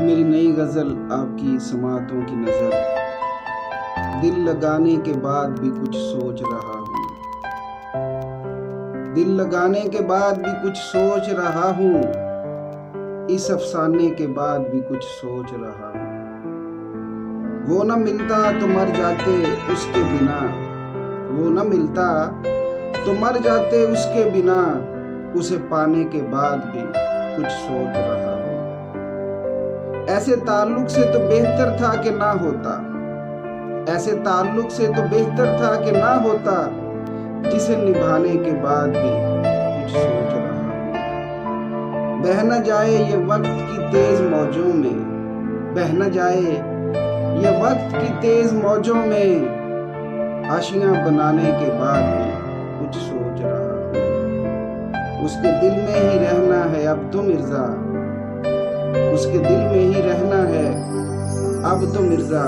मेरी नई गज़ल आपकी समातों की नज़र, दिल लगाने के बाद भी कुछ सोच रहा हूँ। दिल लगाने के बाद भी कुछ सोच रहा हूँ, इस अफसाने के बाद भी कुछ सोच रहा हूँ। वो न मिलता तो मर जाते उसके बिना, वो न मिलता तो मर जाते उसके बिना, उसे पाने के बाद भी कुछ सोच रहा हूँ। ऐसे ताल्लुक से तो बेहतर था कि ना होता, ऐसे ताल्लुक से तो बेहतर था कि ना होता, जिसे निभाने के बाद भी कुछ सोच रहा हूँ। बह न जाए ये वक्त की तेज मौजों में, बह न जाए ये वक्त की तेज मौजों में, आशियां बनाने के बाद भी कुछ सोच रहा हूँ। उसके दिल में ही रहना है अब तो मिर्जा, उसके दिल में ही रहना है अब तो मिर्जा,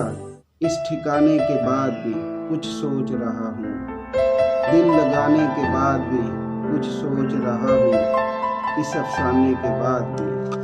इस ठिकाने के बाद भी कुछ सोच रहा हूँ। दिल लगाने के बाद भी कुछ सोच रहा हूँ, इस अफसाने के बाद भी